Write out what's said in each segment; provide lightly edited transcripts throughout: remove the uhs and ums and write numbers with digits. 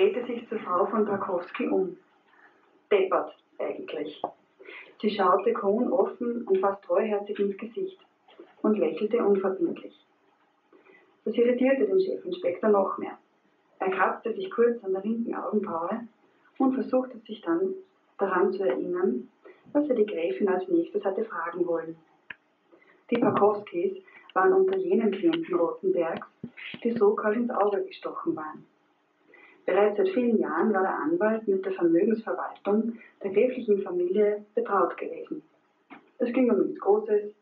drehte sich zur Frau von Tarkowski um. Deppert, eigentlich. Sie schaute Kohn offen und fast treuherzig ins Gesicht und lächelte unverbindlich. Das irritierte den Chefinspektor noch mehr. Er kratzte sich kurz an der linken Augenbraue und versuchte sich dann daran zu erinnern, was er die Gräfin als nächstes hatte fragen wollen. Die Tarkowskis waren unter jenen Klienten Rothenbergs, die so kalt ins Auge gestochen waren. Bereits seit vielen Jahren war der Anwalt mit der Vermögensverwaltung der gräflichen Familie betraut gewesen. Es ging um nichts Großes,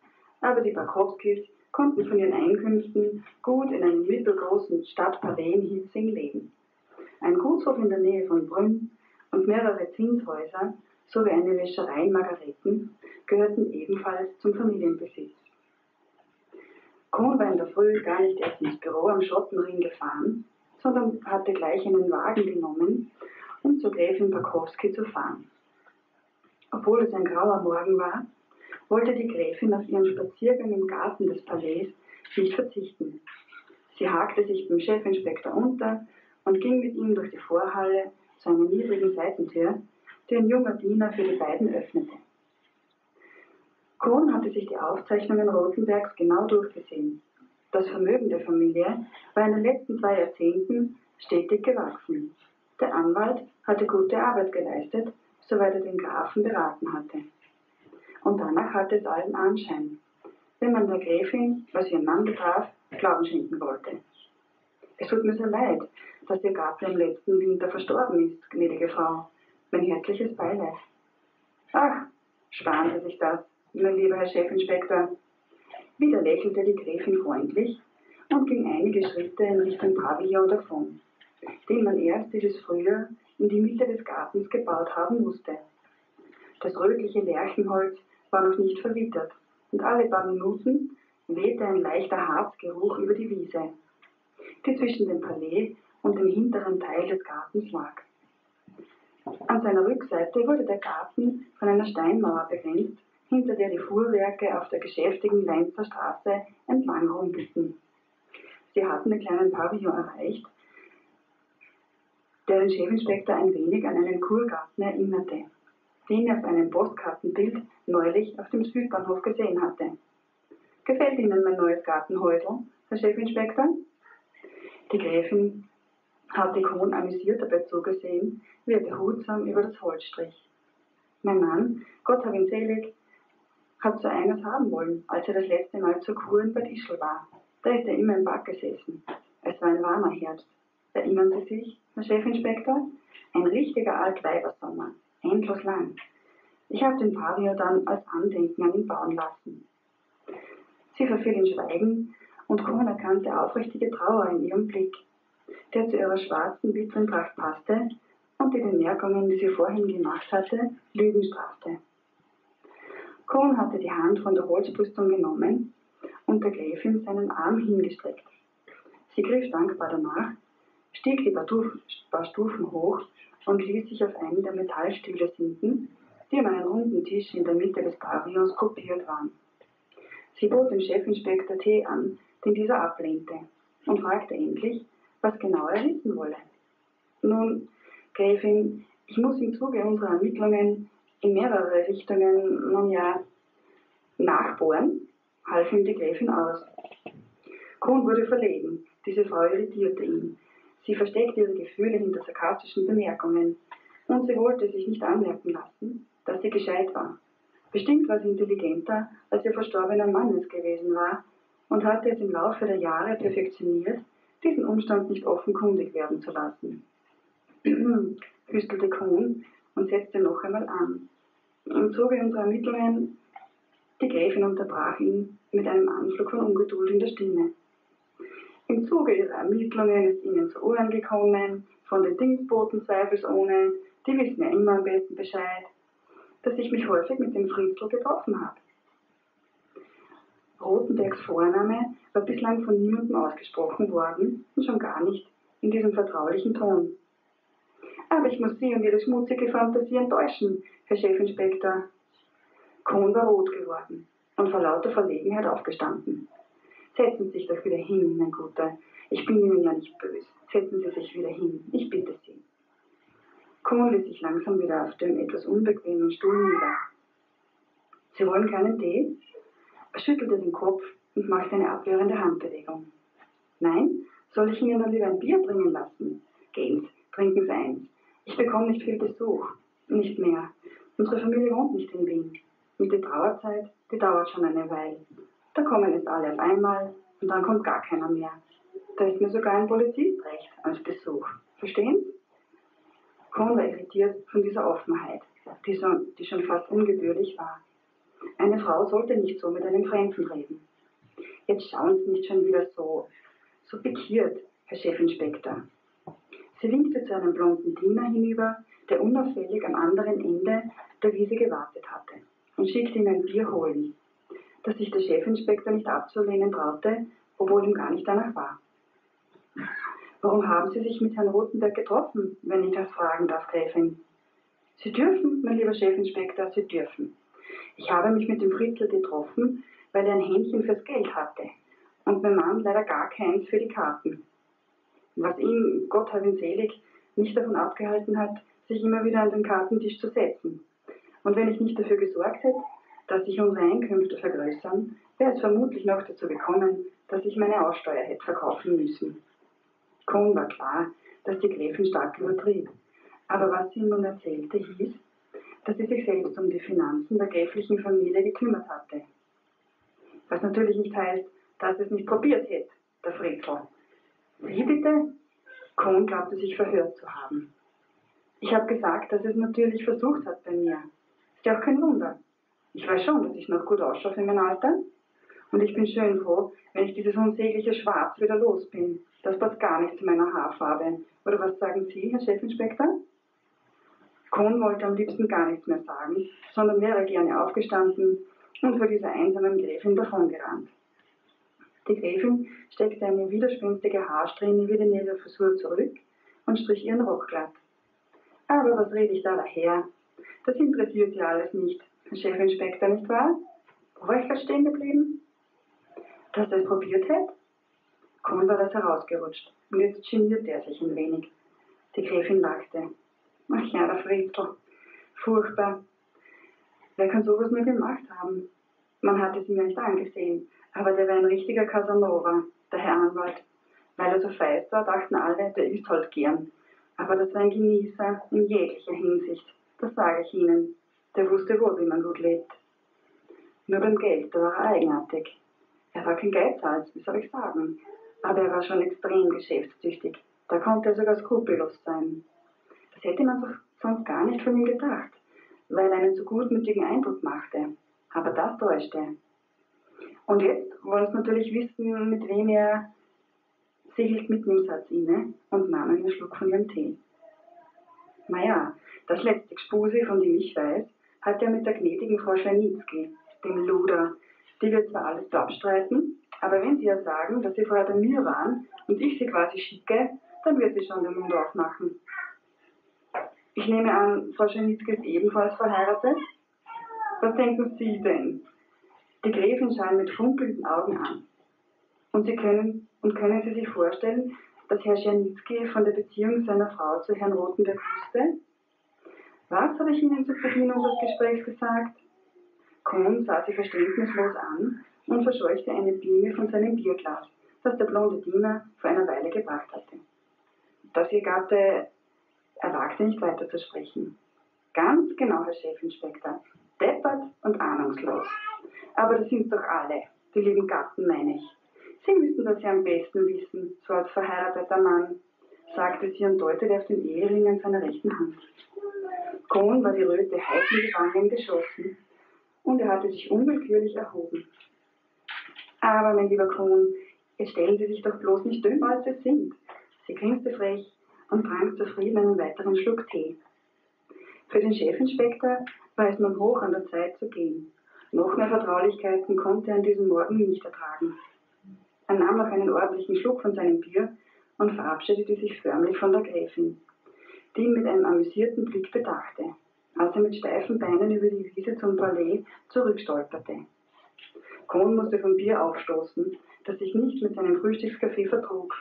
aber die Tarkowskis konnten von ihren Einkünften gut in einer mittelgroßen Stadt Paleen-Hitzing leben. Ein Gutshof in der Nähe von Brünn und mehrere Zinshäuser sowie eine Wäscherei in Margareten gehörten ebenfalls zum Familienbesitz. Kohn war in der Früh gar nicht erst ins Büro am Schottenring gefahren, sondern hatte gleich einen Wagen genommen, um zur Gräfin Tarkowski zu fahren. Obwohl es ein grauer Morgen war, wollte die Gräfin auf ihren Spaziergang im Garten des Palais nicht verzichten. Sie hakte sich beim Chefinspektor unter und ging mit ihm durch die Vorhalle zu einer niedrigen Seitentür, die ein junger Diener für die beiden öffnete. Kohn hatte sich die Aufzeichnungen Rothenbergs genau durchgesehen. Das Vermögen der Familie war in den letzten 2 Jahrzehnten stetig gewachsen. Der Anwalt hatte gute Arbeit geleistet, soweit er den Grafen beraten hatte. Und danach hatte es allen Anschein, wenn man der Gräfin, was ihren Mann betraf, Glauben schenken wollte. Es tut mir sehr leid, dass Ihr Gatte im letzten Winter verstorben ist, gnädige Frau. Mein herzliches Beileid. Ach, sparen Sie sich das, mein lieber Herr Chefinspektor. Wieder lächelte die Gräfin freundlich und ging einige Schritte in Richtung Pavillon davon, den man erst dieses Frühjahr in die Mitte des Gartens gebaut haben musste. Das rötliche Lärchenholz war noch nicht verwittert und alle paar Minuten wehte ein leichter Harzgeruch über die Wiese, die zwischen dem Palais und dem hinteren Teil des Gartens lag. An seiner Rückseite wurde der Garten von einer Steinmauer begrenzt, hinter der die Fuhrwerke auf der geschäftigen Leinzer Straße entlang rumpelten. Sie hatten den kleinen Pavillon erreicht, der den Chefinspektor ein wenig an einen Kurgarten erinnerte, den er auf einem Postkartenbild neulich auf dem Südbahnhof gesehen hatte. Gefällt Ihnen mein neues Gartenhäusl, Herr Chefinspektor? Die Gräfin hatte Kohn amüsiert dabei zugesehen, wie er behutsam über das Holz strich. Mein Mann, Gott hab ihn selig, hat so eines haben wollen, als er das letzte Mal zur Kur in Bad Ischl war. Da ist er immer im Bad gesessen. Es war ein warmer Herbst. Erinnern Sie sich, Herr Chefinspektor? Ein richtiger Altweibersommer, endlos lang. Ich habe den Pavillon dann als Andenken an ihn bauen lassen. Sie verfiel in Schweigen und Kohn erkannte aufrichtige Trauer in ihrem Blick, der zu ihrer schwarzen Witwentracht passte und die Bemerkungen, die sie vorhin gemacht hatte, Lügen strafte. Kohn hatte die Hand von der Holzbrüstung genommen und der Gräfin seinen Arm hingestreckt. Sie griff dankbar danach, stieg die paar Stufen hoch und ließ sich auf einen der Metallstühle sinken, die um einen runden Tisch in der Mitte des Pavillons gruppiert waren. Sie bot dem Chefinspektor Tee an, den dieser ablehnte, und fragte endlich, was genau er wissen wolle. Nun, Gräfin, ich muss im Zuge unserer Ermittlungen in mehrere Richtungen, nachbohren, half ihm die Gräfin aus. Kohn wurde verlegen, diese Frau irritierte ihn. Sie versteckte ihre Gefühle hinter sarkastischen Bemerkungen und sie wollte sich nicht anmerken lassen, dass sie gescheit war. Bestimmt war sie intelligenter, als ihr verstorbener Mann es gewesen war und hatte es im Laufe der Jahre perfektioniert, diesen Umstand nicht offenkundig werden zu lassen. Hüstelte Kohn und setzte noch einmal an. Im Zuge unserer Ermittlungen, die Gräfin unterbrach ihn mit einem Anflug von Ungeduld in der Stimme. Im Zuge ihrer Ermittlungen ist Ihnen zu Ohren gekommen, von den Dienstboten zweifelsohne, die wissen ja immer am besten Bescheid, dass ich mich häufig mit dem Fritzl getroffen habe. Rothenbergs Vorname war bislang von niemandem ausgesprochen worden und schon gar nicht in diesem vertraulichen Ton. Aber ich muss Sie und Ihre schmutzige Fantasie enttäuschen, Herr Chefinspektor. Kohn war rot geworden und vor lauter Verlegenheit aufgestanden. Setzen Sie sich doch wieder hin, mein Guter. Ich bin Ihnen ja nicht böse. Setzen Sie sich wieder hin, ich bitte Sie. Kohn ließ sich langsam wieder auf dem etwas unbequemen Stuhl nieder. »Sie wollen keinen Tee?« Er schüttelte den Kopf und machte eine abwehrende Handbewegung. »Nein? Soll ich Ihnen dann lieber ein Bier bringen lassen? Gehen Sie, trinken Sie eins. Ich bekomme nicht viel Besuch. Nicht mehr. Unsere Familie wohnt nicht in Wien. Und die Trauerzeit, die dauert schon eine Weile. Da kommen jetzt alle auf einmal und dann kommt gar keiner mehr. Da ist mir sogar ein Polizist recht als Besuch. Verstehen Sie?« Kohn war irritiert von dieser Offenheit, die schon fast ungebührlich war. Eine Frau sollte nicht so mit einem Fremden reden. »Jetzt schauen Sie nicht schon wieder so pikiert, Herr Chefinspektor.« Sie winkte zu einem blonden Diener hinüber, der unauffällig am anderen Ende der Wiese gewartet hatte, und schickte ihm ein Bier holen, das sich der Chefinspektor nicht abzulehnen traute, obwohl ihm gar nicht danach war. »Warum haben Sie sich mit Herrn Rothenberg getroffen, wenn ich das fragen darf, Gräfin?« »Sie dürfen, mein lieber Chefinspektor, Sie dürfen. Ich habe mich mit dem Fritzl getroffen, weil er ein Händchen fürs Geld hatte und mein Mann leider gar keins für die Karten. Was ihn, Gott hab ihn selig, nicht davon abgehalten hat, sich immer wieder an den Kartentisch zu setzen. Und wenn ich nicht dafür gesorgt hätte, dass sich unsere Einkünfte vergrößern, wäre es vermutlich noch dazu gekommen, dass ich meine Aussteuer hätte verkaufen müssen.« Kohn war klar, dass die Gräfin stark übertrieb. Aber was sie ihm nun erzählte, hieß, dass sie sich selbst um die Finanzen der gräflichen Familie gekümmert hatte. Was natürlich nicht heißt, dass es nicht probiert hätte, der Fritzl. »Wie bitte?« Kohn glaubte sich verhört zu haben. »Ich habe gesagt, dass es natürlich versucht hat bei mir. Ist ja auch kein Wunder. Ich weiß schon, dass ich noch gut ausschaue für mein Alter. Und ich bin schön froh, wenn ich dieses unsägliche Schwarz wieder los bin. Das passt gar nicht zu meiner Haarfarbe. Oder was sagen Sie, Herr Chefinspektor?« Kohn wollte am liebsten gar nichts mehr sagen, sondern wäre gerne aufgestanden und vor dieser einsamen Gräfin davongerannt. Die Gräfin steckte eine widerspenstige Haarsträhne wieder in ihre Frisur zurück und strich ihren Rock glatt. »Aber was rede ich da daher? Das interessiert Sie alles nicht, Herr Chefinspektor, nicht wahr? Wo war ich gerade stehen geblieben?« »Dass er es probiert hätte?« Kohn war das herausgerutscht und jetzt genierte er sich ein wenig. Die Gräfin lachte. »Ach ja, der Fritzl. Furchtbar. Wer kann sowas nur gemacht haben? Man hat es ihm ja nicht angesehen, aber der war ein richtiger Casanova, der Herr Anwalt. Weil er so feist war, dachten alle, der isst halt gern. Aber das war ein Genießer in jeglicher Hinsicht, das sage ich Ihnen. Der wusste wohl, wie man gut lebt. Nur beim Geld, da war er eigenartig. Er war kein Geizhals, wie soll ich sagen, aber er war schon extrem geschäftstüchtig. Da konnte er sogar skrupellos sein. Das hätte man doch sonst gar nicht von ihm gedacht, weil er einen so gutmütigen Eindruck machte. Aber das täuschte. Und jetzt wollen Sie natürlich wissen, mit wem er. Sie hielt mitten im Satz inne und nahm einen Schluck von ihrem Tee. Naja, das letzte Gspuse, von dem ich weiß, hat er mit der gnädigen Frau Schwernitzky, dem Luder. Die wird zwar alles abstreiten, aber wenn Sie ja sagen, dass Sie vorher bei mir waren und ich Sie quasi schicke, dann wird sie schon den Mund aufmachen. Ich nehme an, Frau Schwernitzky ist ebenfalls verheiratet? Was denken Sie denn? Die Gräfin sah ihn mit funkelnden Augen an. Und können Sie sich vorstellen, dass Herr Czernitzky von der Beziehung seiner Frau zu Herrn Rothenberg wusste? Was habe ich Ihnen zu Beginn unseres Gesprächs gesagt? Kohn sah sie verständnislos an und verscheuchte eine Bime von seinem Bierglas, das der blonde Diener vor einer Weile gebracht hatte. Das ihr Gatte, er wagte nicht weiter zu sprechen. Ganz genau, Herr Chefinspektor, deppert und ahnungslos. Aber das sind doch alle, die lieben Gatten, meine ich. Sie müssen das ja am besten wissen, so als verheirateter Mann, sagte sie und deutete auf den Ehering an seiner rechten Hand. Kohn war die Röte heiß in die Wangen geschossen und er hatte sich unwillkürlich erhoben. Aber, mein lieber Kohn, jetzt stellen Sie sich doch bloß nicht dümmer, als Sie sind. Sie grinste frech und trank zufrieden einen weiteren Schluck Tee. Für den Chefinspektor war es nun hoch an der Zeit zu gehen. Noch mehr Vertraulichkeiten konnte er an diesem Morgen nicht ertragen. Er nahm noch einen ordentlichen Schluck von seinem Bier und verabschiedete sich förmlich von der Gräfin, die ihn mit einem amüsierten Blick bedachte, als er mit steifen Beinen über die Wiese zum Palais zurückstolperte. Kohn musste vom Bier aufstoßen, das sich nicht mit seinem Frühstückskaffee vertrug.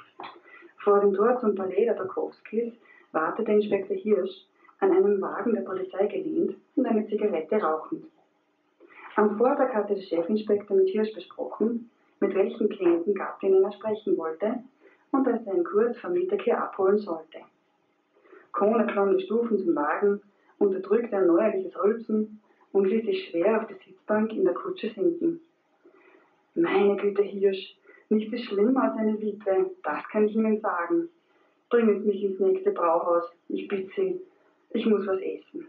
Vor dem Tor zum Palais der Tarkowskis wartete Inspektor Hirsch, an einem Wagen der Polizei gelehnt und eine Zigarette rauchend. Am Vortag hatte der Chefinspektor mit Hirsch besprochen, mit welchen Klienten Gabriel er sprechen wollte und dass er ihn kurz vor Mittag hier abholen sollte. Kohn erklomm die Stufen zum Wagen, unterdrückte ein neuerliches Rülpsen und ließ sich schwer auf die Sitzbank in der Kutsche sinken. Meine Güte, Hirsch, nichts ist schlimmer als eine Witwe, das kann ich Ihnen sagen. Bringen Sie mich ins nächste Brauhaus, ich bitte Sie, ich muss was essen.